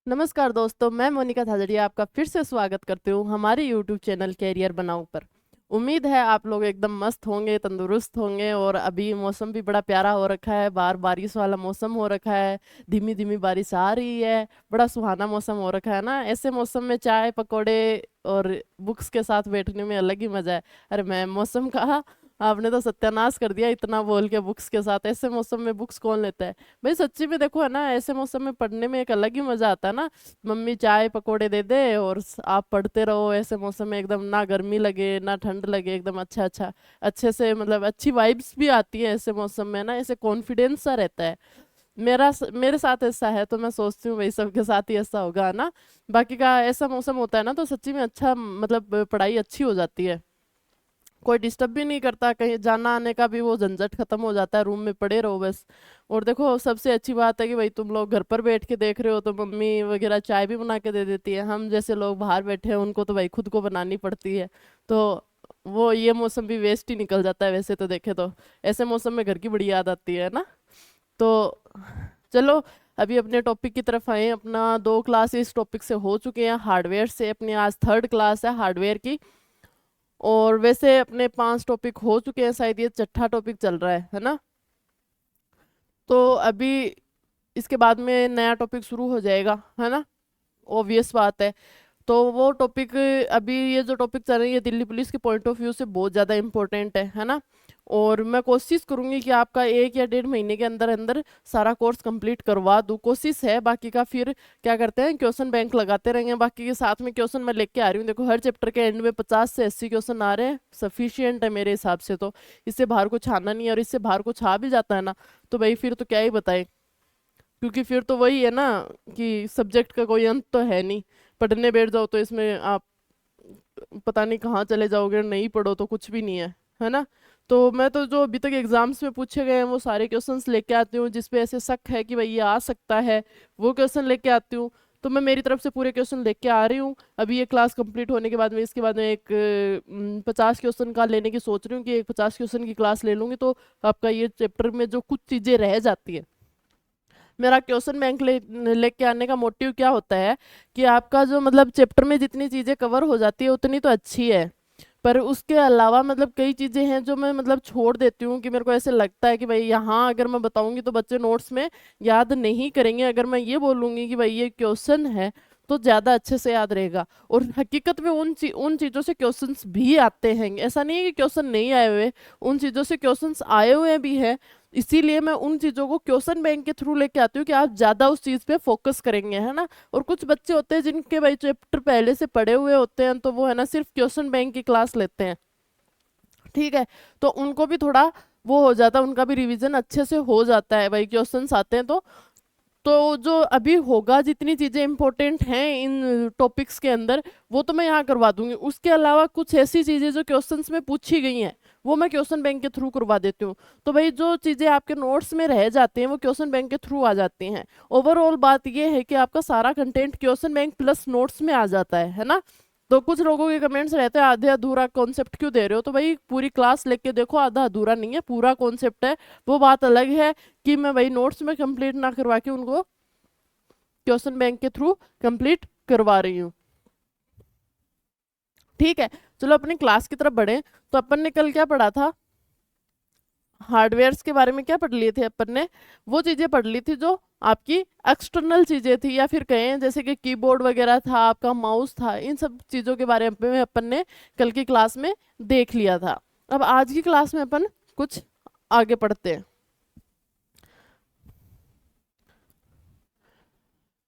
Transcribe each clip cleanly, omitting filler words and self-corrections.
नमस्कार दोस्तों, मैं मोनिका धाजड़िया आपका फिर से स्वागत करती हूँ हमारे यूट्यूब चैनल कैरियर बनाओ पर। उम्मीद है आप लोग एकदम मस्त होंगे, तंदुरुस्त होंगे। और अभी मौसम भी बड़ा प्यारा हो रखा है, बाहर बारिश वाला मौसम हो रखा है, धीमी धीमी बारिश आ रही है, बड़ा सुहाना मौसम हो रखा है ना। ऐसे मौसम में चाय पकौड़े और बुक्स के साथ बैठने में अलग ही मजा है। अरे मैं मौसम कहा, आपने तो सत्यानाश कर दिया इतना बोल के। बुक्स के साथ ऐसे मौसम में बुक्स कौन लेता है भाई? सच्ची में देखो है ना, ऐसे मौसम में पढ़ने में एक अलग ही मजा आता है ना। मम्मी चाय पकोड़े दे दे और आप पढ़ते रहो ऐसे मौसम में, एकदम ना गर्मी लगे ना ठंड लगे, एकदम अच्छा अच्छा अच्छे से, मतलब अच्छी वाइब्स भी आती है ऐसे मौसम में ना। ऐसे कॉन्फिडेंस सा रहता है। मेरे साथ ऐसा है, तो मैं सोचती हूँ भाई सबके साथ ही ऐसा होगा ना। बाकी का ऐसा मौसम होता है ना तो सच्ची में अच्छा, मतलब पढ़ाई अच्छी हो जाती है। कोई डिस्टर्ब भी नहीं करता, कहीं जाना आने का भी वो झंझट खत्म हो जाता है, रूम में पड़े रहो बस। और देखो सबसे अच्छी बात है कि भाई तुम लोग घर पर बैठ के देख रहे हो तो मम्मी वगैरह चाय भी बना के दे देती है। हम जैसे लोग बाहर बैठे हैं उनको तो भाई खुद को बनानी पड़ती है। तो वो ये मौसम भी वेस्ट ही निकल जाता है वैसे तो देखे तो। ऐसे मौसम में घर की बड़ी याद आती है ना। तो चलो अभी अपने टॉपिक की तरफ आए। अपना 2 क्लास इस टॉपिक से हो चुके हैं, हार्डवेयर से। अपनी आज 3rd क्लास है हार्डवेयर की। और वैसे अपने 5 टॉपिक हो चुके हैं, शायद ये छठा टॉपिक चल रहा है ना। तो अभी इसके बाद में नया टॉपिक शुरू हो जाएगा, है ना। ऑब्वियस बात है। तो वो टॉपिक, अभी ये जो टॉपिक चल रही है दिल्ली पुलिस के पॉइंट ऑफ व्यू से बहुत ज़्यादा इंपॉर्टेंट है ना। और मैं कोशिश करूंगी कि आपका 1 या 1.5 महीने के अंदर अंदर सारा कोर्स कंप्लीट करवा दूँ, कोशिश है। बाकी का फिर क्या करते हैं, क्वेश्चन बैंक लगाते रहेंगे। बाकी के साथ में क्वेश्चन मैं लेके आ रही हूँ। देखो हर चैप्टर के एंड में 50 से 80 क्वेश्चन आ रहे हैं, सफिशियंट है मेरे हिसाब से। तो इससे बाहर कुछ आना नहीं है, और इससे बाहर कुछ आ भी जाता है ना तो भाई फिर तो क्या ही बताए। क्योंकि फिर तो वही है ना कि सब्जेक्ट का कोई अंत तो है नहीं। पढ़ने बैठ जाओ तो इसमें आप पता नहीं कहाँ चले जाओगे, नहीं पढ़ो तो कुछ भी नहीं है ना। तो मैं तो जो अभी तक एग्जाम्स में पूछे गए हैं वो सारे क्वेश्चंस लेके आती हूँ, जिसपे ऐसे शक है कि भाई ये आ सकता है, वो क्वेश्चन लेके आती हूँ। तो मैं मेरी तरफ से पूरे क्वेश्चन लेके आ रही हूँ। अभी ये क्लास कंप्लीट होने के बाद में, इसके बाद में एक 50 क्वेश्चन का लेने की सोच रही हूँ कि एक 50 क्वेश्चन की क्लास ले लूंगी। तो आपका ये चैप्टर में जो कुछ चीज़ें रह जाती है, मेरा क्वेश्चन बैंक लेके आने का मोटिव क्या होता है कि आपका जो, मतलब चैप्टर में जितनी चीज़ें कवर हो जाती है उतनी तो अच्छी है। पर उसके अलावा मतलब कई चीज़ें हैं जो मैं मतलब छोड़ देती हूँ, कि मेरे को ऐसे लगता है कि भाई यहाँ अगर मैं बताऊंगी तो बच्चे नोट्स में याद नहीं करेंगे। अगर मैं ये बोलूँगी कि भाई ये क्वेश्चन है तो ज़्यादा अच्छे से याद रहेगा। और हकीकत में उन चीज़ों से क्वेश्चंस भी आते हैं, ऐसा नहीं है कि क्वेश्चन नहीं आए हुए। उन चीज़ों से क्वेश्चंस आए हुए भी हैं। इसीलिए मैं उन चीज़ों को क्वेश्चन बैंक के थ्रू लेके आती हूँ कि आप ज़्यादा उस चीज़ पे फोकस करेंगे, है ना। और कुछ बच्चे होते हैं जिनके भाई चैप्टर पहले से पढ़े हुए होते हैं, तो वो है ना सिर्फ क्वेश्चन बैंक की क्लास लेते हैं, ठीक है। तो उनको भी थोड़ा वो हो जाता है, उनका भी रिवीजन अच्छे से हो जाता है भाई, क्वेश्चंस आते हैं तो जो अभी होगा, जितनी चीज़ें इंपॉर्टेंट हैं इन टॉपिक्स के अंदर, वो तो मैं यहाँ करवा दूंगी। उसके अलावा कुछ ऐसी चीज़ें जो क्वेश्चंस में पूछी गई हैं वो मैं क्वेश्चन बैंक के थ्रू करवा देती हूँ। तो भाई जो चीज़ें आपके नोट्स में रह जाती हैं वो क्वेश्चन बैंक के थ्रू आ जाती हैं। ओवरऑल बात ये है कि आपका सारा content question bank plus notes में आ जाता है ना। तो कुछ लोगों के कमेंट्स रहते हैं आधे अधूरा कॉन्सेप्ट क्यों दे रहे हो, तो भाई पूरी क्लास लेके देखो, आधा अधूरा नहीं है, पूरा कॉन्सेप्ट है। वो बात अलग है कि मैं भाई नोट्स में कंप्लीट ना करवा के उनको क्वेश्चन बैंक के थ्रू कंप्लीट करवा रही हूँ, ठीक है। चलो अपनी क्लास की तरफ बढ़े। तो अपन ने कल क्या पढ़ा था, हार्डवेयर्स के बारे में क्या पढ़ लिए थे अपन ने? वो चीज़ें पढ़ ली थी जो आपकी एक्सटर्नल चीज़ें थी, या फिर कहें जैसे कि कीबोर्ड वगैरह था, आपका माउस था, इन सब चीज़ों के बारे में अपन ने कल की क्लास में देख लिया था। अब आज की क्लास में अपन कुछ आगे पढ़ते हैं।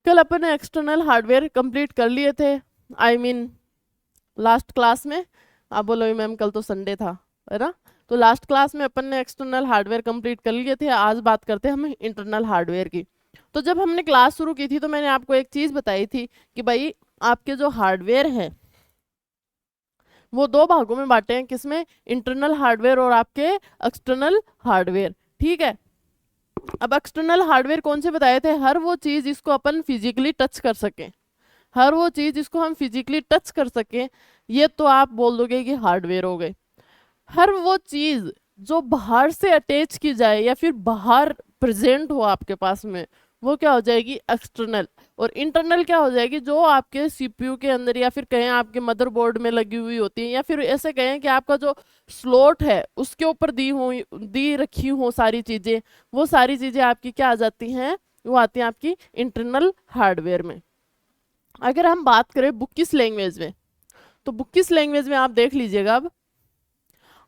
कल अपन ने एक्सटर्नल हार्डवेयर कंप्लीट कर लिए थे, आई मीन लास्ट क्लास में। आप बोलोगे मैम कल तो संडे था, है ना। तो लास्ट क्लास में अपन ने एक्सटर्नल हार्डवेयर कंप्लीट कर लिए थे। आज बात करते हैं हम इंटरनल हार्डवेयर की। तो जब हमने क्लास शुरू की थी तो मैंने आपको एक चीज़ बताई थी कि भाई आपके जो हार्डवेयर हैं वो 2 भागों में बांटे हैं, किसमें? इंटरनल हार्डवेयर और आपके एक्सटर्नल हार्डवेयर, ठीक है। अब एक्सटर्नल हार्डवेयर कौन से बताए थे? हर वो चीज़ जिसको अपन फिजिकली टच कर सकें, हर वो चीज़ जिसको हम फिजिकली टच कर सकें, ये तो आप बोल दोगे कि हार्डवेयर हो गए। हर वो चीज़ जो बाहर से अटैच की जाए या फिर बाहर प्रेजेंट हो आपके पास में, वो क्या हो जाएगी एक्सटर्नल। और इंटरनल क्या हो जाएगी, जो आपके सीपीयू के अंदर या फिर कहें आपके मदरबोर्ड में लगी हुई होती है, या फिर ऐसे कहें कि आपका जो स्लॉट है उसके ऊपर दी रखी हो सारी चीजें, वो सारी चीजें आपकी क्या आ जाती हैं, वो आती हैं आपकी इंटरनल हार्डवेयर में। अगर हम बात करें बुकिस लैंग्वेज में, तो बुकिस लैंग्वेज में आप देख लीजिएगा, अब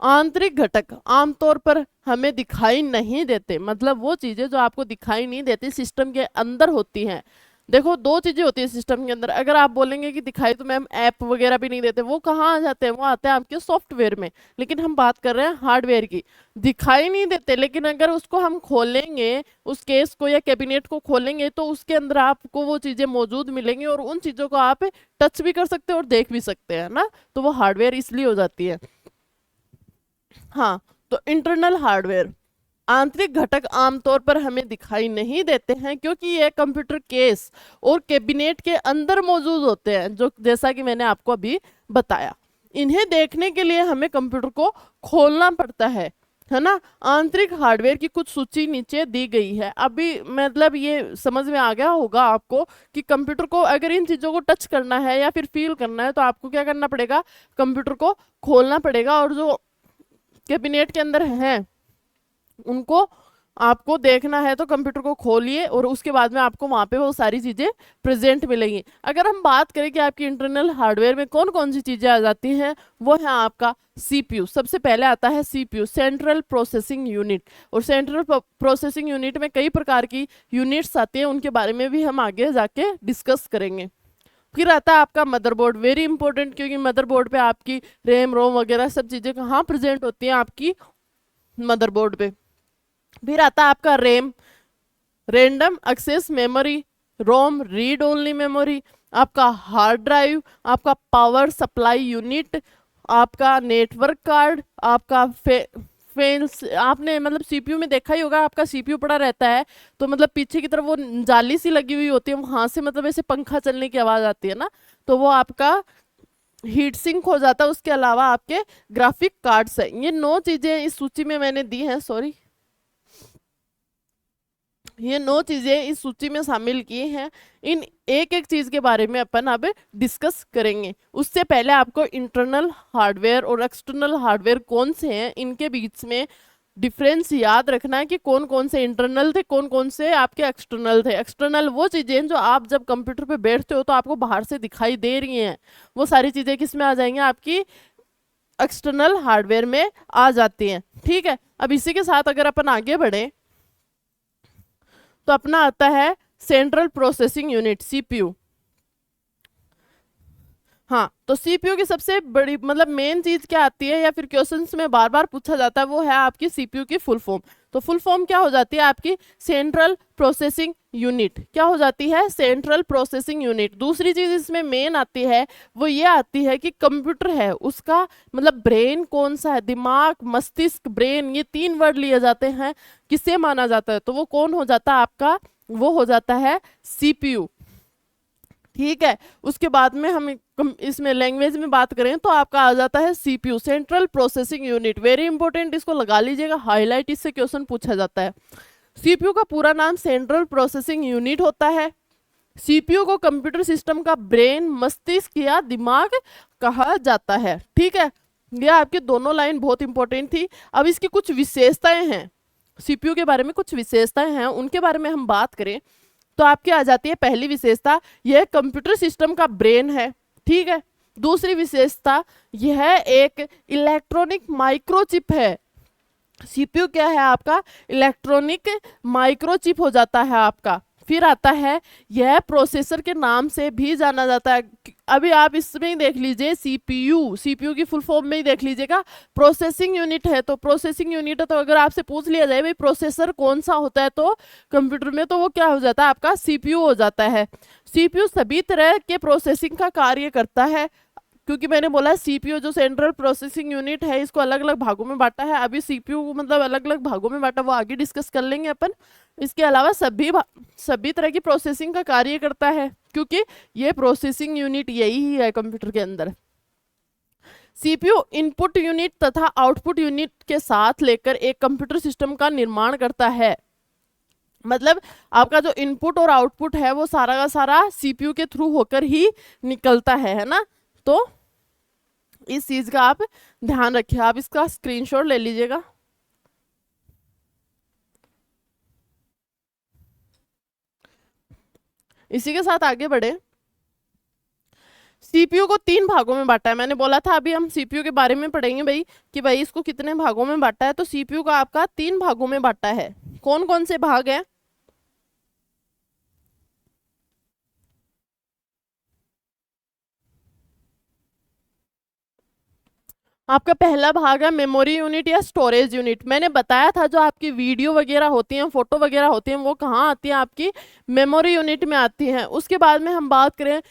आंतरिक घटक आमतौर पर हमें दिखाई नहीं देते, मतलब वो चीजें जो आपको दिखाई नहीं देती सिस्टम के अंदर होती हैं। देखो दो चीजें होती है सिस्टम के अंदर, अगर आप बोलेंगे कि दिखाई तो मैम ऐप वगैरह भी नहीं देते, वो कहाँ आ जाते हैं, वो आते हैं आपके सॉफ्टवेयर में। लेकिन हम बात कर रहे हैं हार्डवेयर की, दिखाई नहीं देते, लेकिन अगर उसको हम खोलेंगे, उस केस को या कैबिनेट को खोलेंगे, तो उसके अंदर आपको वो चीजें मौजूद मिलेंगी और उन चीजों को आप टच भी कर सकते हैं और देख भी सकते हैं ना, तो वो हार्डवेयर इसलिए हो जाती है। हाँ, तो इंटरनल हार्डवेयर, आंतरिक घटक आमतौर पर हमें दिखाई नहीं देते हैं क्योंकि ये कंप्यूटर केस और कैबिनेट के अंदर मौजूद होते हैं, जो जैसा कि मैंने आपको अभी बताया। इन्हें देखने के लिए हमें कंप्यूटर को खोलना पड़ता है ना। आंतरिक हार्डवेयर की कुछ सूची नीचे दी गई है। अभी मतलब ये समझ में आ गया होगा आपको कि कंप्यूटर को अगर इन चीज़ों को टच करना है या फिर फील करना है, तो आपको क्या करना पड़ेगा, कंप्यूटर को खोलना पड़ेगा, और जो कैबिनेट के अंदर हैं उनको आपको देखना है, तो कंप्यूटर को खोलिए और उसके बाद में आपको वहाँ पे वो सारी चीज़ें प्रेजेंट मिलेंगी। अगर हम बात करें कि आपकी इंटरनल हार्डवेयर में कौन कौन सी चीज़ें आ जाती हैं, वो है आपका सीपीयू। सबसे पहले आता है सीपीयू, सेंट्रल प्रोसेसिंग यूनिट। और सेंट्रल प्रोसेसिंग यूनिट में कई प्रकार की यूनिट्स आती हैं, उनके बारे में भी हम आगे जाके डिस्कस करेंगे। फिर आता है आपका मदरबोर्ड, वेरी इंपॉर्टेंट, क्योंकि मदरबोर्ड पे आपकी रैम रोम वगैरह सब चीज़ें कहाँ प्रेजेंट होती हैं, आपकी मदरबोर्ड पे। फिर आता है आपका रैम, रैंडम एक्सेस मेमोरी, रोम रीड ओनली मेमोरी, आपका हार्ड ड्राइव, आपका पावर सप्लाई यूनिट, आपका नेटवर्क कार्ड, आपका फैंस। आपने मतलब सीपीयू में देखा ही होगा, आपका सीपीयू पड़ा रहता है तो मतलब पीछे की तरफ वो जाली सी लगी हुई होती है, वहां से मतलब ऐसे पंखा चलने की आवाज आती है ना, तो वो आपका हीट सिंक हो जाता है। उसके अलावा आपके ग्राफिक कार्ड्स है। ये 9 चीजें इस सूची में मैंने दी हैं, सॉरी, ये 9 चीजें इस सूची में शामिल की हैं। इन एक एक चीज के बारे में अपन अब डिस्कस करेंगे। उससे पहले आपको इंटरनल हार्डवेयर और एक्सटर्नल हार्डवेयर कौन से हैं, इनके बीच में डिफरेंस याद रखना है कि कौन कौन से इंटरनल थे, कौन कौन से आपके एक्सटर्नल थे। एक्सटर्नल वो चीजें जो आप जब कंप्यूटर पे बैठते हो तो आपको बाहर से दिखाई दे रही हैं, वो सारी चीजें किस में आ जाएंगी, आपकी एक्सटर्नल हार्डवेयर में आ जाती हैं। ठीक है, अब इसी के साथ अगर अपन आगे बढ़े तो अपना आता है सेंट्रल प्रोसेसिंग यूनिट, सीपीयू। हाँ, तो सीपीयू की सबसे बड़ी मतलब मेन चीज क्या आती है, या फिर क्वेश्चंस में बार बार पूछा जाता है, वो है आपकी सीपीयू की फुल फॉर्म। तो फुल फॉर्म क्या हो जाती है आपकी, सेंट्रल प्रोसेसिंग यूनिट। क्या हो जाती है, सेंट्रल प्रोसेसिंग यूनिट। दूसरी चीज इसमें मेन आती है, वो ये आती है कि कंप्यूटर है उसका मतलब ब्रेन कौन सा है, दिमाग, मस्तिष्क, ब्रेन, ये 3 वर्ड लिए जाते हैं, किसे माना जाता है, तो वो कौन हो जाता है आपका, वो हो जाता है सीपीयू। ठीक है, उसके बाद में हम इसमें लैंग्वेज में बात करें तो आपका आ जाता है CPU, central processing unit. Very important, इसको लगा लीजिएगा हाईलाइट, इससे क्वेश्चन पूछा जाता है। सीपीयू का पूरा नाम सेंट्रल प्रोसेसिंग यूनिट होता है। सीपीयू को कंप्यूटर सिस्टम का ब्रेन, मस्तिष्क या दिमाग कहा जाता है। ठीक है, ये आपकी दोनों लाइन बहुत इंपॉर्टेंट थी। अब इसकी कुछ विशेषताएं हैं, सीपीयू के बारे में कुछ विशेषताएं हैं, उनके बारे में हम बात करें तो आपकी आ जाती है पहली विशेषता, यह कंप्यूटर सिस्टम का ब्रेन है। ठीक है, दूसरी विशेषता, यह एक इलेक्ट्रॉनिक माइक्रोचिप है। सीपीयू क्या है आपका, इलेक्ट्रॉनिक माइक्रोचिप हो जाता है आपका। फिर आता है, यह प्रोसेसर के नाम से भी जाना जाता है। अभी आप इसमें ही देख लीजिए, सीपीयू, सीपीयू की फुल फॉर्म में ही देख लीजिएगा, प्रोसेसिंग यूनिट है, तो प्रोसेसिंग यूनिट है, तो अगर आपसे पूछ लिया जाए भाई प्रोसेसर कौन सा होता है तो कंप्यूटर में, तो वो क्या हो जाता है आपका, सीपीयू हो जाता है। सीपीयू सभी तरह के प्रोसेसिंग का कार्य करता है, क्योंकि मैंने बोला सीपीयू जो सेंट्रल प्रोसेसिंग यूनिट है, इसको अलग अलग भागों में बांटा है। अभी सीपीयू मतलब अलग अलग भागों में बांटा, वो आगे डिस्कस कर लेंगे अपन। इसके अलावा सभी तरह की प्रोसेसिंग का कार्य करता है, क्योंकि ये प्रोसेसिंग यूनिट यही है कंप्यूटर के अंदर। सीपीयू इनपुट यूनिट तथा आउटपुट यूनिट के साथ लेकर एक कंप्यूटर सिस्टम का निर्माण करता है। मतलब आपका जो इनपुट और आउटपुट है वो सारा का सारा सीपीयू के थ्रू होकर ही निकलता है ना। तो इस चीज का आप ध्यान रखिए, आप इसका स्क्रीनशॉट ले लीजिएगा। इसी के साथ आगे बढ़े। सीपीयू को 3 भागों में बांटा है, मैंने बोला था अभी हम सीपीयू के बारे में पढ़ेंगे भाई कि भाई इसको कितने भागों में बांटा है। तो सीपीयू का आपका 3 भागों में बांटा है। कौन कौन से भाग है? आपका पहला भाग है मेमोरी यूनिट या स्टोरेज यूनिट। मैंने बताया था जो आपकी वीडियो वगैरह होती हैं, फोटो वगैरह होती हैं, वो कहाँ आती है? आपकी मेमोरी यूनिट में आती हैं। उसके बाद में हम बात करें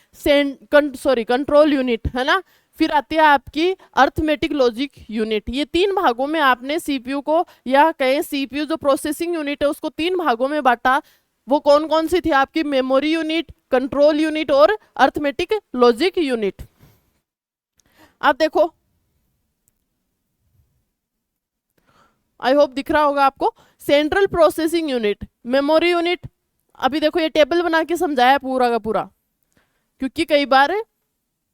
कंट्रोल यूनिट, है ना। फिर आती है आपकी अर्थमेटिक लॉजिक यूनिट। ये 3 भागों में आपने सीपीयू को, या कहें सीपीयू जो प्रोसेसिंग यूनिट है उसको 3 भागों में बांटा। वो कौन कौन सी थी? आपकी मेमोरी यूनिट, कंट्रोल यूनिट और अर्थमेटिक लॉजिक यूनिट। आप देखो, आई होप दिख रहा होगा आपको। Central processing unit, memory unit. अभी देखो ये टेबल बना के समझाया पूरा का पूरा, क्योंकि कई बार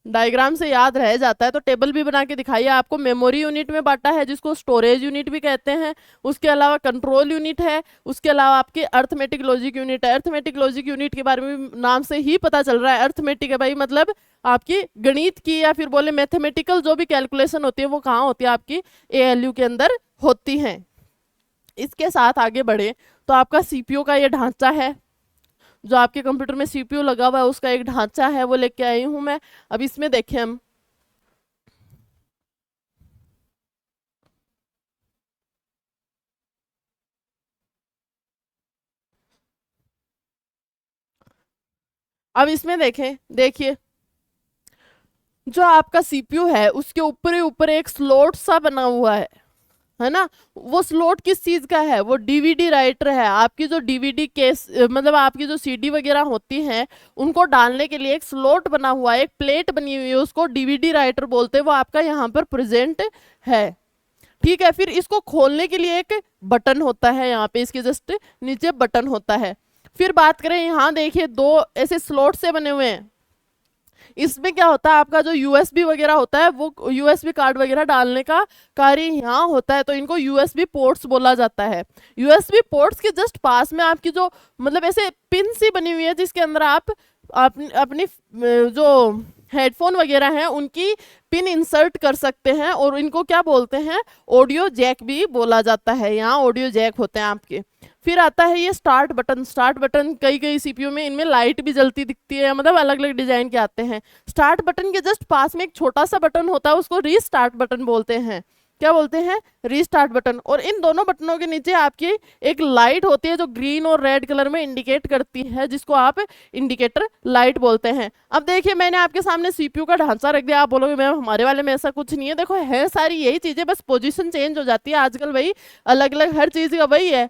डायग्राम से याद रह जाता है, तो टेबल भी बना के दिखाइए। आपको मेमोरी यूनिट में बांटा है जिसको स्टोरेज यूनिट भी कहते हैं। उसके अलावा कंट्रोल यूनिट है। उसके अलावा आपके अर्थमेटिक लॉजिक यूनिट है। अर्थमेटिक लॉजिक यूनिट के बारे में नाम से ही पता चल रहा है, अर्थमेटिक है भाई, मतलब आपकी गणित की या फिर बोले मैथमेटिकल जो भी कैलकुलेशन होती है वो कहाँ होती है? आपकी एएलयू के अंदर होती हैं। इसके साथ आगे बढ़े तो आपका सीपीयू का ये ढांचा है। जो आपके कंप्यूटर में सीपीयू लगा हुआ है उसका एक ढांचा है, वो लेके आई हूं मैं। अब इसमें देखें हम, अब इसमें देखें, देखिए जो आपका सीपीयू है उसके ऊपर ही ऊपर एक स्लॉट सा बना हुआ है ना। वो स्लॉट किस चीज का है? वो डीवीडी राइटर है। आपकी जो डीवीडी केस, मतलब आपकी जो सीडी वगैरह होती हैं उनको डालने के लिए एक स्लॉट बना हुआ है, एक प्लेट बनी हुई है, उसको डीवीडी राइटर बोलते हैं। वो आपका यहाँ पर प्रेजेंट है, ठीक है। फिर इसको खोलने के लिए एक बटन होता है, यहाँ पे इसके जस्ट नीचे बटन होता है। फिर बात करें, यहाँ देखिए 2 ऐसे स्लॉट से बने हुए हैं। इसमें क्या होता है? आपका जो यूएसबी वगैरह होता है वो यूएसबी कार्ड वगैरह डालने का कार्य यहाँ होता है, तो इनको यूएसबी पोर्ट्स बोला जाता है। यूएसबी पोर्ट्स के जस्ट पास में आपकी जो मतलब ऐसे पिन सी बनी हुई है जिसके अंदर आप अपनी जो हेडफोन वगैरह हैं उनकी पिन इंसर्ट कर सकते हैं, और इनको क्या बोलते हैं? ऑडियो जैक भी बोला जाता है। यहाँ ऑडियो जैक होते हैं आपके। फिर आता है ये स्टार्ट बटन। स्टार्ट बटन कई कई सीपीयू में इनमें लाइट भी जलती दिखती है, मतलब अलग अलग डिजाइन के आते हैं। स्टार्ट बटन के जस्ट पास में एक छोटा सा बटन होता है, उसको रीस्टार्ट बटन बोलते हैं। क्या बोलते हैं? Restart button. और इन दोनों बटनों के नीचे आपकी एक लाइट होती है जो ग्रीन और रेड कलर में इंडिकेट करती है, जिसको आप इंडिकेटर लाइट बोलते हैं। अब देखिए मैंने आपके सामने सीपीयू का ढांचा रख दिया। आप बोलोगे मैम हमारे वाले में ऐसा कुछ नहीं है। देखो है सारी यही चीजें, बस पोजीशन चेंज हो जाती है आजकल भाई, अलग अलग हर चीज का वही है।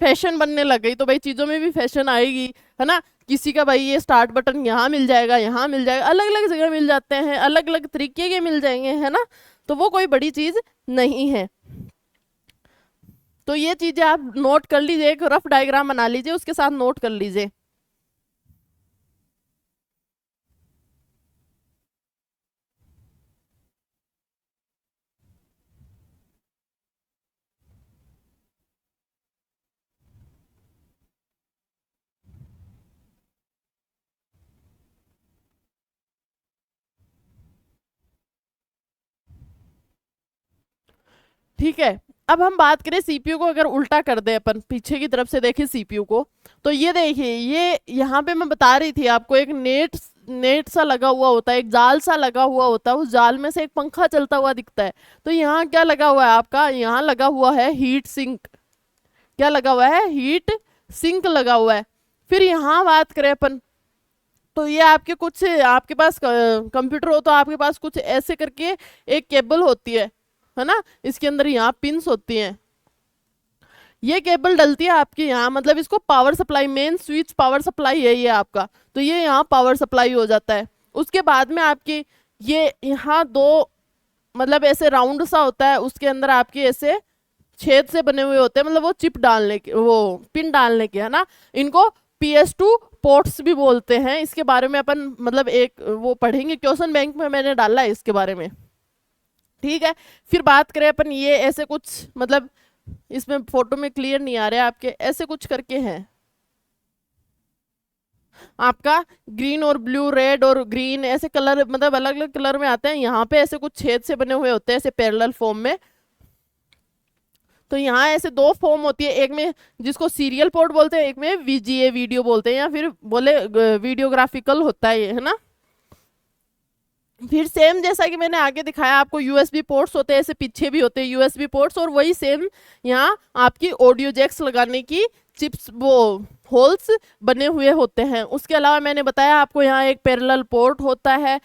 फैशन बनने लग गई तो भाई चीज़ों में भी फैशन आएगी, है ना। किसी का भाई ये स्टार्ट बटन यहाँ मिल जाएगा, यहाँ मिल जाएगा, अलग अलग जगह मिल जाते हैं, अलग अलग तरीके के मिल जाएंगे, है ना। तो वो कोई बड़ी चीज़ नहीं है। तो ये चीज़ें आप नोट कर लीजिए, एक रफ डायग्राम बना लीजिए, उसके साथ नोट कर लीजिए। ठीक है, अब हम बात करें सीपीयू को अगर उल्टा कर दे, अपन पीछे की तरफ से देखें सीपीयू को, तो ये देखिए ये यहाँ पे मैं बता रही थी आपको, एक नेट नेट सा लगा हुआ होता है, एक जाल सा लगा हुआ होता है, उस जाल में से एक पंखा चलता हुआ दिखता है। तो यहाँ क्या लगा हुआ है आपका? यहाँ लगा हुआ है हीट सिंक। क्या लगा हुआ है? हीट सिंक लगा हुआ है। फिर यहाँ बात करें अपन, तो ये आपके कुछ, आपके पास कंप्यूटर हो तो आपके पास कुछ ऐसे करके एक केबल होती है ना। इसके अंदर यहाँ पिंस होती हैं, ये केबल डलती है आपके यहाँ, मतलब इसको power supply, main switch power supply है ये आपका। तो ये यहाँ पावर सप्लाई हो जाता है। उसके बाद में आपकी ये यहाँ 2 मतलब ऐसे राउंड सा होता है, उसके अंदर आपकी ऐसे छेद से बने हुए होते हैं, मतलब वो चिप डालने के, वो पिन डालने के, है ना। इनको PS2 पोर्ट्स भी बोलते हैं। इसके बारे में अपन मतलब एक वो पढ़ेंगे, क्वेश्चन बैंक में मैंने डाला है इसके बारे में, ठीक है। फिर बात करें अपन, ये ऐसे कुछ मतलब इसमें फोटो में क्लियर नहीं आ रहा है आपके, ऐसे कुछ करके हैं आपका ग्रीन और ब्लू, रेड और ग्रीन, ऐसे कलर मतलब अलग अलग कलर में आते हैं। यहाँ पे ऐसे कुछ छेद से बने हुए होते हैं ऐसे पैरेलल फॉर्म में। तो यहाँ ऐसे दो फॉर्म होती है, एक में जिसको सीरियल पोर्ट बोलते हैं, एक में VGA वीडियो बोलते हैं, या फिर बोले वीडियोग्राफिकल होता है ये, है ना। फिर सेम जैसा कि मैंने आगे दिखाया आपको, USB पोर्ट्स होते हैं, ऐसे पीछे भी होते हैं USB पोर्ट्स, और वही सेम यहाँ आपकी ऑडियो जैक्स लगाने की चिप्स वो होल्स बने हुए होते हैं। उसके अलावा मैंने बताया आपको यहाँ एक पैरेलल पोर्ट होता है,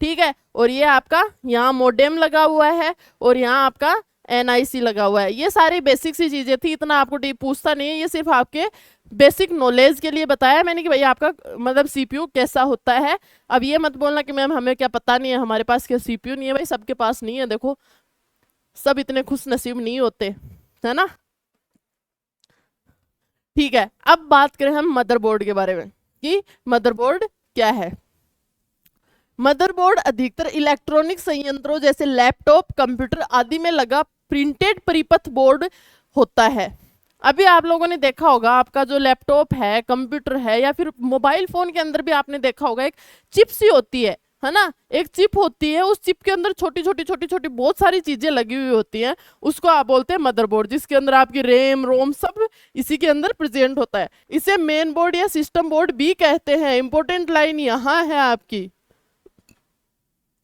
ठीक है। और ये आपका यहाँ मोडेम लगा हुआ है, और यहाँ आपका NIC लगा हुआ है। ये सारी बेसिक सी चीजें थी, इतना आपको डीप पूछता नहीं है, ये सिर्फ आपके बेसिक नॉलेज के लिए बताया मैंने कि भाई आपका मतलब CPU कैसा होता है। अब ये मत बोलना कि मैम हमें क्या पता नहीं है, हमारे पास क्या CPU नहीं है। भाई सबके पास नहीं है, देखो सब इतने खुश नसीब नहीं होते, है ना। ठीक है, अब बात करें हम मदरबोर्ड के बारे में कि मदरबोर्ड क्या है। मदरबोर्ड अधिकतर इलेक्ट्रॉनिक संयंत्रों जैसे लैपटॉप, कंप्यूटर आदि में लगा प्रिंटेड परिपथ बोर्ड होता है। अभी आप लोगों ने देखा होगा, आपका जो लैपटॉप है, कंप्यूटर है, या फिर मोबाइल फोन के अंदर भी आपने देखा होगा एक चिप सी होती है ना। एक चिप होती है, उस चिप के अंदर छोटी छोटी छोटी छोटी बहुत सारी चीजें लगी हुई होती हैं, उसको आप बोलते हैं मदरबोर्ड, जिसके अंदर आपकी रैम रोम सब इसी के अंदर प्रेजेंट होता है। इसे मेन बोर्ड या सिस्टम बोर्ड भी कहते हैं। इंपॉर्टेंट लाइन यहाँ है आपकी,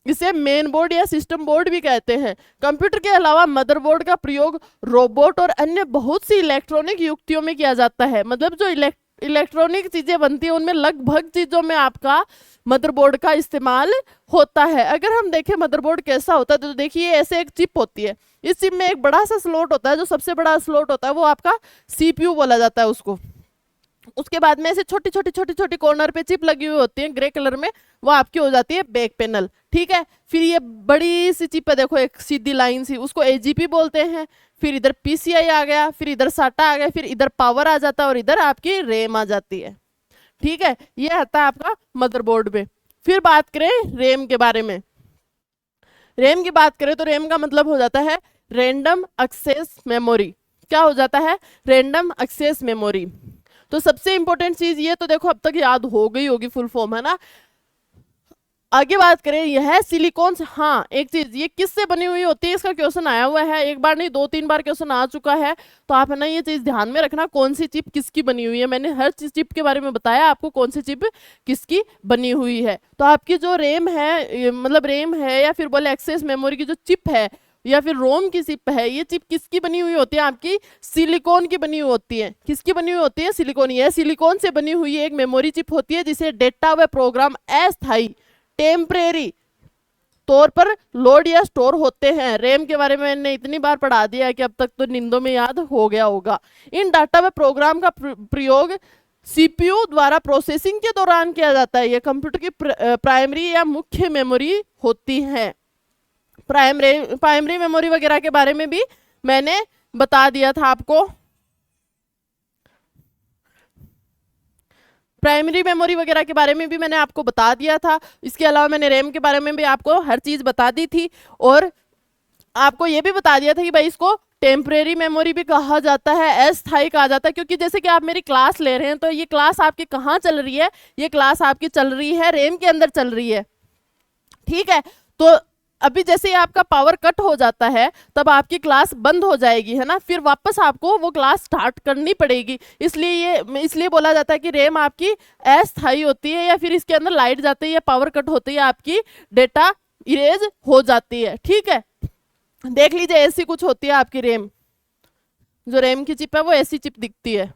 इसे मेन बोर्ड या सिस्टम बोर्ड भी कहते हैं। कंप्यूटर के अलावा मदरबोर्ड का प्रयोग रोबोट और अन्य बहुत सी इलेक्ट्रॉनिक युक्तियों में किया जाता है। मतलब जो इलेक्ट्रॉनिक चीजें बनती है उनमें लगभग चीजों में आपका मदरबोर्ड का इस्तेमाल होता है। अगर हम देखें मदरबोर्ड कैसा होता है, तो देखिए ऐसे एक चिप होती है, इस चिप में एक बड़ा सा स्लॉट होता है, जो सबसे बड़ा स्लॉट होता है वो आपका CPU बोला जाता है उसको। उसके बाद में ऐसे छोटी छोटी छोटी छोटी कॉर्नर पे चिप लगी हुई होती है ग्रे कलर में, वो आपकी हो जाती है बैक पैनल, ठीक है। फिर ये बड़ी सी चिप है, देखो एक सीधी लाइन सी, उसको AGP बोलते हैं। फिर इधर PCI आ गया, फिर इधर SATA आ गया, फिर इधर पावर आ जाता है, और इधर आपकी रैम आ जाती है, ठीक है। ये आता है आपका मदरबोर्ड में। फिर बात करें रैम के बारे में। रैम की बात करें तो रैम का मतलब हो जाता है रैंडम एक्सेस मेमोरी। क्या हो जाता है? Random access memory. तो सबसे इंपॉर्टेंट चीज ये तो देखो अब तक याद हो गई होगी, फुल फॉर्म, है ना। आगे बात करें, यह है सिलिकॉन। हाँ, एक चीज, ये किससे बनी हुई होती है, इसका क्वेश्चन आया हुआ है, एक बार नहीं 2-3 बार क्वेश्चन आ चुका है। तो आप है ना ये चीज ध्यान में रखना, कौन सी चिप किसकी बनी हुई है। मैंने हर चीज चिप के बारे में बताया आपको, कौन सी चिप किसकी बनी हुई है। तो आपकी जो रैम है, मतलब रैम है या फिर बोले एक्सेस मेमोरी की जो चिप है या फिर रोम की चिप है, ये चिप किसकी बनी हुई होती है? आपकी सिलिकॉन की बनी हुई होती है। किसकी बनी हुई होती है? सिलिकॉन। यह सिलिकॉन से बनी हुई एक मेमोरी चिप होती है जिसे डेटा व प्रोग्राम अस्थायी टेम्परेरी तौर पर लोड या स्टोर होते हैं। रैम के बारे में मैंने इतनी बार पढ़ा दिया है कि अब तक तो नींदों में याद हो गया होगा। इन डाटा व प्रोग्राम का प्रयोग CPU द्वारा प्रोसेसिंग के दौरान किया जाता है। यह कंप्यूटर की प्राइमरी या मुख्य मेमोरी होती है। प्राइमरी मेमोरी वगैरह के बारे में भी मैंने बता दिया था आपको। प्राइमरी मेमोरी वगैरह के बारे में भी मैंने आपको बता दिया था। इसके अलावा मैंने रैम के बारे में भी आपको हर चीज बता दी थी, और आपको ये भी बता दिया था कि भाई इसको टेम्परेरी मेमोरी भी कहा जाता है, अस्थायी कहा जाता है। क्योंकि जैसे कि आप मेरी क्लास ले रहे हैं, तो ये क्लास आपकी कहाँ चल रही है? ये क्लास आपकी चल रही है रैम के अंदर चल रही है, ठीक है। तो अभी जैसे आपका पावर कट हो जाता है तब आपकी क्लास बंद हो जाएगी, है ना। फिर वापस आपको वो क्लास स्टार्ट करनी पड़ेगी। इसलिए बोला जाता है कि रैम आपकी अस्थायी होती है, या फिर इसके अंदर लाइट जाती है या पावर कट होती है, आपकी डेटा इरेज हो जाती है, ठीक है। देख लीजिए ऐसी कुछ होती है आपकी रैम, जो रैम की चिप है वो ऐसी चिप दिखती है।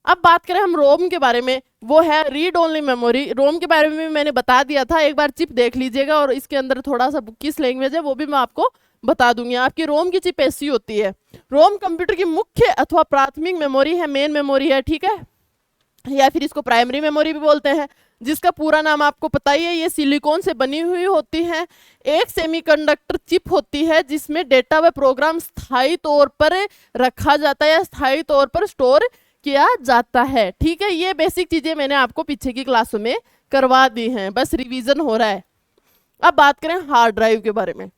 अब बात करें हम रोम के बारे में, वो है रीड ओनली मेमोरी। रोम के बारे में भी मैंने बता दिया था, एक बार चिप देख लीजिएगा, और इसके अंदर थोड़ा सा किस लैंग्वेज है वो भी मैं आपको बता दूंगी। आपकी रोम की चिप ऐसी होती है। रोम कंप्यूटर की मुख्य अथवा प्राथमिक मेमोरी है, मेन मेमोरी है, ठीक है, या फिर इसको प्राइमरी मेमोरी भी बोलते हैं। जिसका पूरा नाम आपको पता ही है, ये सिलिकॉन से बनी हुई होती है। एक सेमीकंडक्टर चिप होती है जिसमें डेटा व प्रोग्राम स्थायी तौर पर रखा जाता है या स्थायी तौर पर स्टोर किया जाता है। ठीक है, ये बेसिक चीजें मैंने आपको पीछे की क्लासों में करवा दी हैं, बस रिवीजन हो रहा है। अब बात करें हार्ड ड्राइव के बारे में।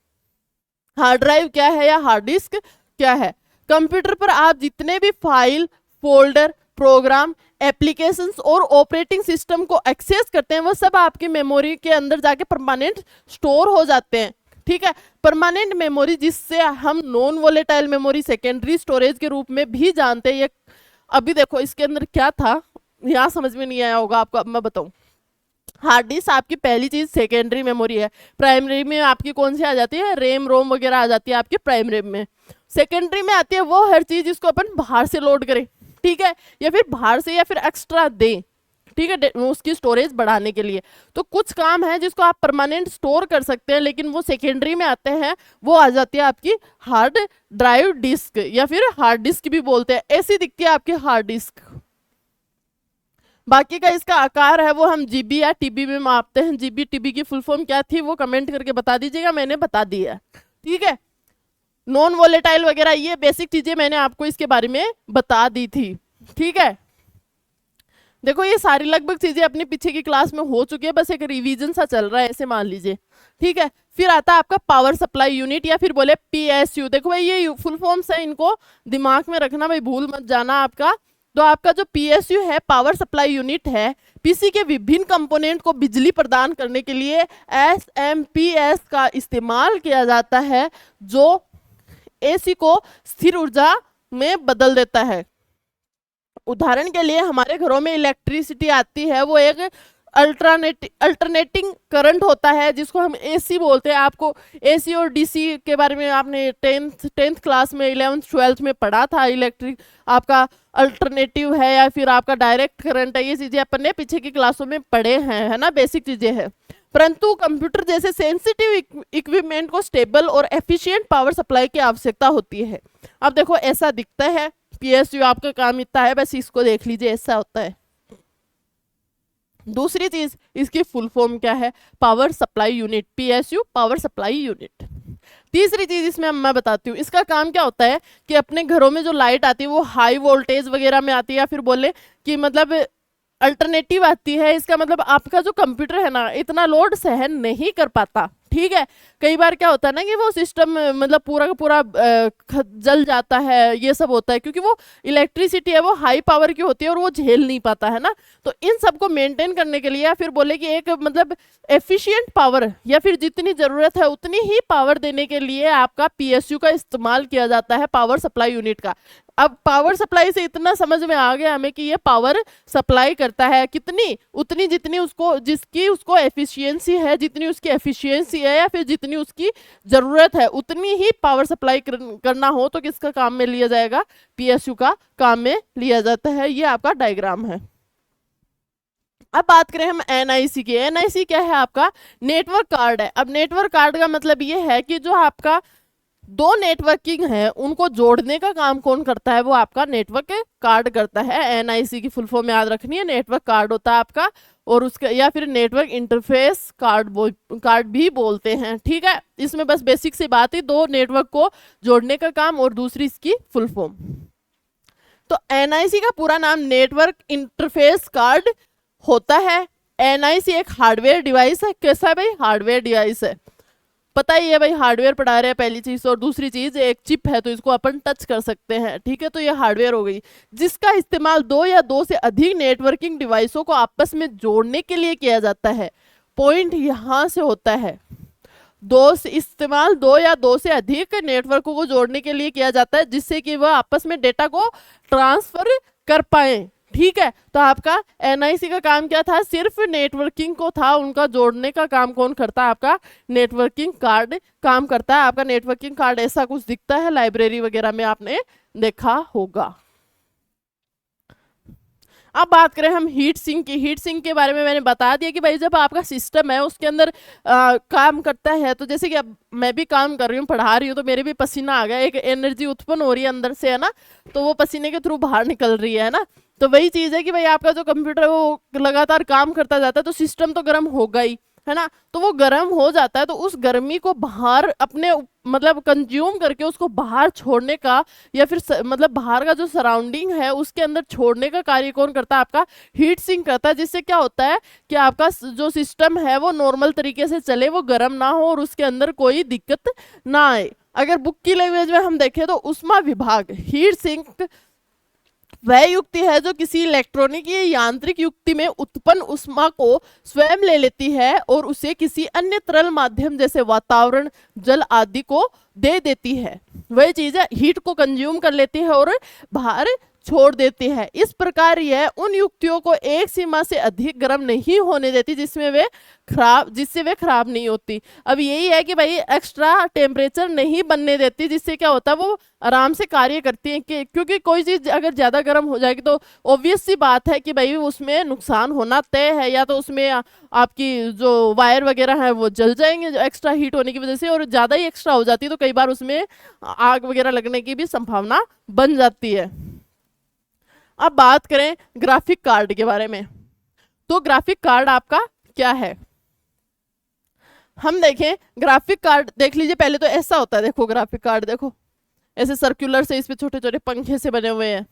हार्ड ड्राइव क्या है या हार्ड डिस्क क्या है? कंप्यूटर पर आप जितने भी फाइल, फोल्डर, प्रोग्राम, एप्लीकेशंस और ऑपरेटिंग सिस्टम को एक्सेस करते हैं वो सब आपकी मेमोरी के अंदर जाके परमानेंट स्टोर हो जाते हैं। ठीक है, परमानेंट मेमोरी जिससे हम non volatile memory, secondary storage के रूप में भी जानते हैं। ये अभी देखो इसके अंदर क्या था, यहाँ समझ में नहीं आया होगा आपको, अब मैं बताऊं। हार्ड डिस्क आपकी पहली चीज सेकेंडरी मेमोरी है। प्राइमरी में आपकी कौन सी आ जाती है? रैम, रोम वगैरह आ जाती है आपकी प्राइमरी में। सेकेंडरी में आती है वो हर चीज जिसको अपन बाहर से लोड करें, ठीक है, या फिर बाहर से या फिर एक्स्ट्रा दें, ठीक है, उसकी स्टोरेज बढ़ाने के लिए। तो कुछ काम है जिसको आप परमानेंट स्टोर कर सकते हैं लेकिन वो सेकेंडरी में आते हैं, वो आ जाती है आपकी हार्ड ड्राइव डिस्क या फिर हार्ड डिस्क भी बोलते हैं। ऐसी दिखती है आपकी हार्ड डिस्क। बाकी का इसका आकार है वो हम जीबी या टीबी में मापते हैं। जीबी टीबी की फुल फॉर्म क्या थी वो कमेंट करके बता दीजिएगा, मैंने बता दी है। ठीक है, नॉन वोलेटाइल वगैरह ये बेसिक चीजें मैंने आपको इसके बारे में बता दी थी। ठीक है, देखो ये सारी लगभग चीजें अपने पीछे की क्लास में हो चुकी है, बस एक रिवीजन सा चल रहा है ऐसे मान लीजिए। ठीक है, फिर आता है आपका पावर सप्लाई यूनिट या फिर बोले पीएसयू। देखो भाई ये फुल फॉर्म्स है, इनको दिमाग में रखना भाई, भूल मत जाना आपका। तो आपका जो पीएसयू है, पावर सप्लाई यूनिट है, पीसी के विभिन्न कंपोनेंट को बिजली प्रदान करने के लिए एसएमपीएस का इस्तेमाल किया जाता है जो एसी को स्थिर ऊर्जा में बदल देता है। उदाहरण के लिए हमारे घरों में इलेक्ट्रिसिटी आती है, वो एक अल्टरनेटिंग करंट होता है जिसको हम एसी बोलते हैं। आपको एसी और डीसी के बारे में आपने टेंथ क्लास में, 11th 12th में पढ़ा था। इलेक्ट्रिक आपका अल्टरनेटिव है या फिर आपका डायरेक्ट करंट है, ये चीजें अपन ने पीछे की क्लासों में पढ़े हैं, है ना, बेसिक चीजें हैं। परंतु कंप्यूटर जैसे सेंसिटिव इक्विपमेंट को स्टेबल और एफिशिएंट पावर सप्लाई की आवश्यकता होती है। अब देखो ऐसा दिखता है पीएसयू, आपका काम इतना है, बस इसको देख लीजिए, ऐसा होता है। दूसरी चीज इसकी फुल फॉर्म क्या है? Power supply unit, PSU power supply unit. तीसरी चीज इसमें मैं बताती हूँ, इसका काम क्या होता है कि अपने घरों में जो लाइट आती है वो हाई वोल्टेज वगैरह में आती है या फिर बोले कि मतलब अल्टरनेटिव आती है। इसका मतलब आपका जो कंप्यूटर है ना इतना लोड सहन नहीं कर पाता। ठीक है, कई बार क्या होता है ना कि वो सिस्टम मतलब पूरा का पूरा जल जाता है, ये सब होता है क्योंकि वो इलेक्ट्रिसिटी है वो हाई पावर की होती है और वो झेल नहीं पाता है ना। तो इन सब को मेंटेन करने के लिए या फिर बोले कि एक मतलब एफिशिएंट पावर या फिर जितनी ज़रूरत है उतनी ही पावर देने के लिए आपका पीएसयू का इस्तेमाल किया जाता है, पावर सप्लाई यूनिट का। अब पावर सप्लाई से इतना समझ में आ गया हमें कि ये पावर सप्लाई करता है कितनी, उतनी जितनी उसको जिसकी उसको एफिशिएंसी है, जितनी उसकी एफिशिएंसी है या फिर जितनी उसकी ज़रूरत है उतनी ही पावर सप्लाई करना हो तो किसका काम में लिया जाएगा? पीएसयू का काम में लिया जाता है। ये आपका डायग्राम है। अब बात करें हम एनआईसी की। एनआईसी क्या है? आपका नेटवर्क कार्ड है। अब नेटवर्क कार्ड का मतलब ये है कि जो आपका दो नेटवर्किंग है उनको जोड़ने का काम कौन करता है? वो आपका नेटवर्क कार्ड करता है। एनआईसी की फुल फॉर्म याद रखनी है, नेटवर्क कार्ड होता है आपका, और उसका या फिर नेटवर्क इंटरफेस कार्ड भी बोलते हैं। ठीक है, इसमें बस बेसिक सी बात है, दो नेटवर्क को जोड़ने का काम और दूसरी इसकी फुल फॉर्म। तो एनआईसी का पूरा नाम नेटवर्क इंटरफेस कार्ड होता है। एनआईसी एक हार्डवेयर डिवाइस है। कैसा है भाई? हार्डवेयर डिवाइस है। पता ही है भाई, हार्डवेयर पढ़ा रहे हैं पहली चीज, और दूसरी चीज एक चिप है तो इसको अपन टच कर सकते हैं। ठीक है, तो ये हार्डवेयर हो गई जिसका इस्तेमाल दो या दो से अधिक नेटवर्किंग डिवाइसों को आपस में जोड़ने के लिए किया जाता है। पॉइंट यहां से होता है, इस्तेमाल दो या दो से अधिक नेटवर्कों को जोड़ने के लिए किया जाता है जिससे कि वह आपस में डेटा को ट्रांसफर कर पाए। ठीक है, तो आपका एनआईसी का काम क्या था? सिर्फ नेटवर्किंग को था, उनका जोड़ने का काम कौन करता है? आपका नेटवर्किंग कार्ड काम करता है। आपका नेटवर्किंग कार्ड ऐसा कुछ दिखता है, लाइब्रेरी वगैरह में आपने देखा होगा। अब बात करें हम हीट सिंक की। हीट सिंक के बारे में मैंने बता दिया कि भाई जब आपका सिस्टम है उसके अंदर काम करता है, तो जैसे कि अब मैं भी काम कर रही हूँ, पढ़ा रही हूँ, तो मेरे भी पसीना आ गया, एक एनर्जी उत्पन्न हो रही है अंदर से, है ना, तो वो पसीने के थ्रू बाहर निकल रही है ना। तो वही चीज है कि भाई आपका जो कंप्यूटर है वो लगातार काम करता जाता है तो सिस्टम तो गर्म होगा ही, है ना। तो वो गर्म हो जाता है तो उस गर्मी को बाहर अपने मतलब कंज्यूम करके उसको बाहर छोड़ने का, या फिर मतलब बाहर का जो सराउंडिंग है उसके अंदर छोड़ने का कार्य कौन करता है? आपका हीट सिंक करता है। जिससे क्या होता है कि आपका जो सिस्टम है वो नॉर्मल तरीके से चले, वो गर्म ना हो और उसके अंदर कोई दिक्कत ना आए। अगर बुक की लैंग्वेज में हम देखें तो उष्मा विभाग, हीट सिंक वह युक्ति है जो किसी इलेक्ट्रॉनिक या यांत्रिक युक्ति में उत्पन्न ऊष्मा को स्वयं ले लेती है और उसे किसी अन्य तरल माध्यम जैसे वातावरण, जल आदि को दे देती है। वही चीज है, हीट को कंज्यूम कर लेती है और बाहर छोड़ देती है। इस प्रकार यह उन युक्तियों को एक सीमा से अधिक गर्म नहीं होने देती जिससे वे खराब नहीं होती। अब यही है कि भाई एक्स्ट्रा टेम्परेचर नहीं बनने देती, जिससे क्या होता है वो आराम से कार्य करती है। क्योंकि कोई चीज अगर ज्यादा गर्म हो जाएगी तो ऑब्वियस सी बात है कि भाई उसमें नुकसान होना तय है, या तो उसमें आपकी जो वायर वगैरह है वो जल जाएंगे एक्स्ट्रा हीट होने की वजह से, और ज्यादा ही एक्स्ट्रा हो जाती है तो कई बार उसमें आग वगैरह लगने की भी संभावना बन जाती है। अब बात करें ग्राफिक कार्ड के बारे में, तो ग्राफिक कार्ड आपका क्या है? हम देखें ग्राफिक कार्ड, देख लीजिए पहले तो ऐसा होता है, देखो ग्राफिक कार्ड देखो ऐसे सर्कुलर से, इस पे छोटे छोटे पंखे से बने हुए हैं,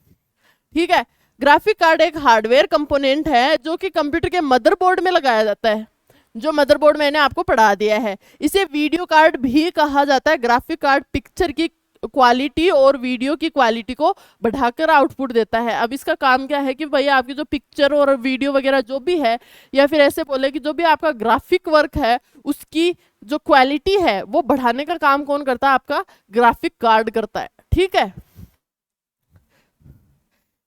ठीक है। ग्राफिक कार्ड एक हार्डवेयर कंपोनेंट है जो कि कंप्यूटर के मदरबोर्ड में लगाया जाता है, जो मदरबोर्ड मैंने आपको पढ़ा दिया है। इसे वीडियो कार्ड भी कहा जाता है। ग्राफिक कार्ड पिक्चर की क्वालिटी और वीडियो की क्वालिटी को बढ़ाकर आउटपुट देता है। अब इसका काम क्या है कि भैया आपकी जो पिक्चर और वीडियो वगैरह जो भी है, या फिर ऐसे बोले कि जो भी आपका ग्राफिक वर्क है उसकी जो क्वालिटी है वो बढ़ाने का काम कौन करता है? आपका ग्राफिक कार्ड करता है, ठीक है।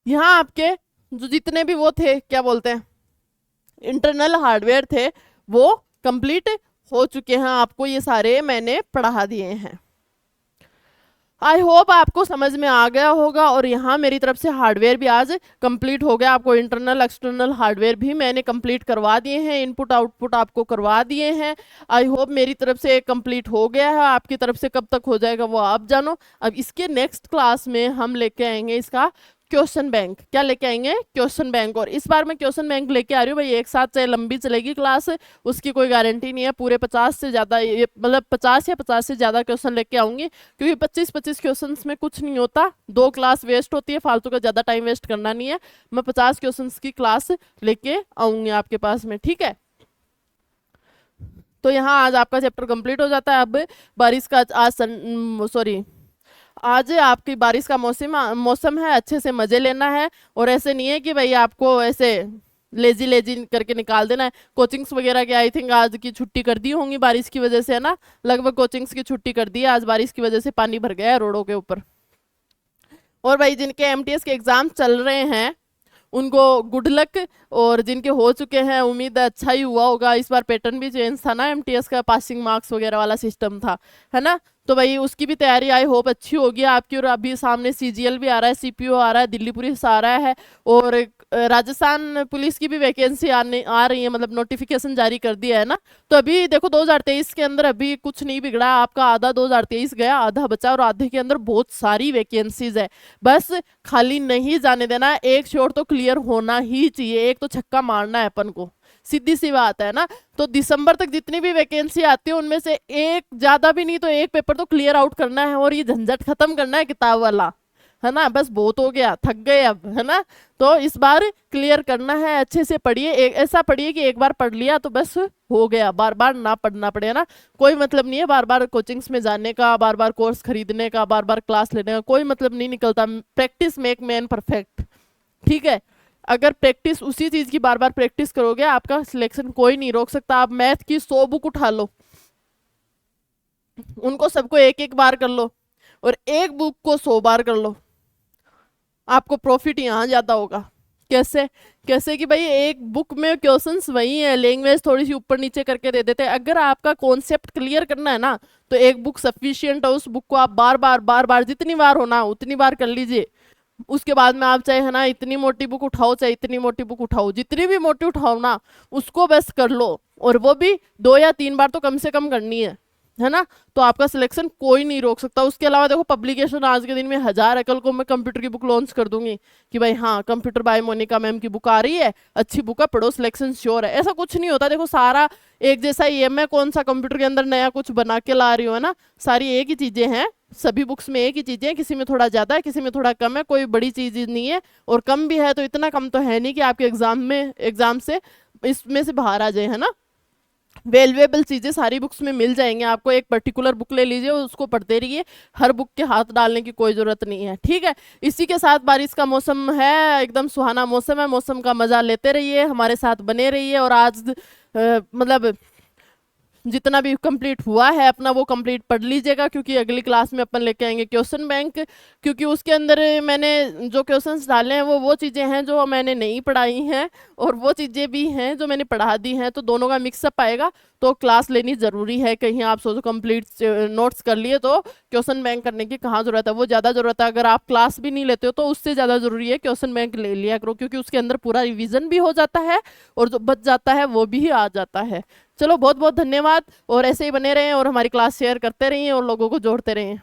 यहाँ आपके जो जितने भी वो थे, क्या बोलते हैं, इंटरनल हार्डवेयर थे, वो कंप्लीट हो चुके हैं। आपको ये सारे मैंने पढ़ा दिए हैं। आई होप आपको समझ में आ गया होगा। और यहाँ मेरी तरफ से हार्डवेयर भी आज कंप्लीट हो गया। आपको इंटरनल एक्सटर्नल हार्डवेयर भी मैंने कंप्लीट करवा दिए हैं, इनपुट आउटपुट आपको करवा दिए हैं। आई होप मेरी तरफ से कंप्लीट हो गया है। आपकी तरफ से कब तक हो जाएगा वो आप जानो। अब इसके नेक्स्ट क्लास में हम लेके आएंगे इसका क्वेश्चन बैंक। क्या लेके आएंगे? Question bank. और इस बार मैं क्वेश्चन बैंक लेके आ रही हूँ भाई, एक साथ चाहे लंबी चलेगी क्लास, उसकी कोई गारंटी नहीं है। पूरे 50 से ज़्यादा, मतलब 50 या 50 से ज़्यादा क्वेश्चन लेके आऊंगी, क्योंकि 25-25 क्वेश्चन में कुछ नहीं होता, 2 क्लास वेस्ट होती है, फालतू का ज़्यादा टाइम वेस्ट करना नहीं है। मैं 50 क्वेश्चन की क्लास लेके आऊंगी आपके पास में, ठीक है। तो यहाँ आज आपका चैप्टर कंप्लीट हो जाता है। अब बारिश का आज आपकी बारिश का मौसम है, अच्छे से मजे लेना है। और ऐसे नहीं है कि भाई आपको ऐसे लेजी लेजी करके निकाल देना है। कोचिंग्स वगैरह के आई थिंक आज की छुट्टी कर दी होंगी बारिश की वजह से, है ना। लगभग कोचिंग्स की छुट्टी कर दी है आज, बारिश की वजह से पानी भर गया है रोडों के ऊपर। और भाई जिनके एमटीएस के एग्जाम चल रहे हैं उनको गुड लक, और जिनके हो चुके हैं उम्मीद है अच्छा ही हुआ होगा। इस बार पैटर्न भी चेंज था ना, एमटीएस का पासिंग मार्क्स वगैरह वाला सिस्टम था, है ना। तो भाई उसकी भी तैयारी आई होप अच्छी होगी आपकी। और अभी सामने सीजीएल भी आ रहा है, सीपीओ आ रहा है, दिल्ली पुलिस आ रहा है, और राजस्थान पुलिस की भी वैकेंसी आ रही है, मतलब नोटिफिकेशन जारी कर दिया है ना। तो अभी देखो 2023 के अंदर अभी कुछ नहीं बिगड़ा आपका, आधा 2023 गया, आधा बचा, और आधे के अंदर बहुत सारी वैकेंसीज है। बस खाली नहीं जाने देना, एक शॉट तो क्लियर होना ही चाहिए, एक तो छक्का मारना है अपन को, सीधी सी बात है ना। तो दिसंबर तक जितनी भी वैकेंसी आती है उनमें से एक, ज्यादा भी नहीं तो एक पेपर तो क्लियर आउट करना है, और ये झंझट खत्म करना है किताब वाला, है ना। बस बहुत हो गया, थक गए अब, है ना। तो इस बार क्लियर करना है, अच्छे से पढ़िए, ऐसा पढ़िए कि एक बार पढ़ लिया तो बस हो गया, बार बार ना पढ़ना पड़े, ना। कोई मतलब नहीं है बार बार कोचिंग्स में जाने का, बार बार कोर्स खरीदने का, बार बार क्लास लेने का, कोई मतलब नहीं निकलता। प्रैक्टिस मेक मैन परफेक्ट, ठीक है। अगर प्रैक्टिस उसी चीज की बार बार प्रैक्टिस करोगे, आपका सिलेक्शन कोई नहीं रोक सकता। आप मैथ की 100 बुक उठा लो, उनको सबको एक एक बार कर लो, और एक बुक को 100 बार कर लो, आपको प्रॉफिट यहाँ ज्यादा होगा। कैसे? कैसे कि भाई एक बुक में क्वेश्चंस वही है, लैंग्वेज थोड़ी सी ऊपर नीचे करके दे देते हैं। अगर आपका कॉन्सेप्ट क्लियर करना है ना, तो एक बुक सफिशियंट है, उस बुक को आप बार बार जितनी बार होना उतनी बार कर लीजिए। उसके बाद में आप चाहे, है ना, इतनी मोटी बुक उठाओ, चाहे इतनी मोटी बुक उठाओ, जितनी भी मोटी उठाओ ना, उसको बस कर लो। और वो भी 2 या 3 बार तो कम से कम करनी है, है ना। तो आपका सिलेक्शन कोई नहीं रोक सकता। उसके अलावा देखो पब्लिकेशन आज के दिन में 1000 एकल को मैं कंप्यूटर की बुक लॉन्च कर दूंगी कि भाई हाँ कंप्यूटर बाय मोनिका मैम की बुक आ रही है, अच्छी बुक है, पढ़ो, सिलेक्शन श्योर है। ऐसा कुछ नहीं होता। देखो सारा एक जैसा ही है। मैं कौन सा कंप्यूटर के अंदर नया कुछ बना के ला रही हूँ, है ना। सारी एक ही चीजें हैं, सभी बुक्स में एक ही चीजें हैं, किसी में थोड़ा ज्यादा है, किसी में थोड़ा कम है, कोई बड़ी चीज नहीं है। और कम भी है तो इतना कम तो है नहीं कि आपके एग्जाम से इसमें से बाहर आ जाए, है ना। वैल्यूएबल चीजें सारी बुक्स में मिल जाएंगे आपको। एक पर्टिकुलर बुक ले लीजिए, उसको पढ़ते रहिए, हर बुक के हाथ डालने की कोई जरूरत नहीं है, ठीक है। इसी के साथ बारिश का मौसम है, एकदम सुहाना मौसम है, मौसम का मजा लेते रहिए, हमारे साथ बने रहिए। और आज मतलब जितना भी कंप्लीट हुआ है अपना वो कंप्लीट पढ़ लीजिएगा, क्योंकि अगली क्लास में अपन लेके आएंगे क्वेश्चन बैंक। क्योंकि उसके अंदर मैंने जो क्वेश्चंस डाले हैं वो चीज़ें हैं जो मैंने नहीं पढ़ाई हैं, और वो चीज़ें भी हैं जो मैंने पढ़ा दी हैं, तो दोनों का मिक्सअप आएगा। तो क्लास लेनी ज़रूरी है। कहीं आप सोचो कंप्लीट नोट्स कर लिए तो क्वेश्चन बैंक करने की कहाँ ज़रूरत है, वो ज़्यादा ज़रूरत है। अगर आप क्लास भी नहीं लेते हो तो उससे ज़्यादा ज़रूरी है क्वेश्चन बैंक ले लिया करो, क्योंकि उसके अंदर पूरा रिविजन भी हो जाता है और जो बच जाता है वो भी आ जाता है। चलो बहुत बहुत धन्यवाद, और ऐसे ही बने रहें और हमारी क्लास शेयर करते रहिए और लोगों को जोड़ते रहें।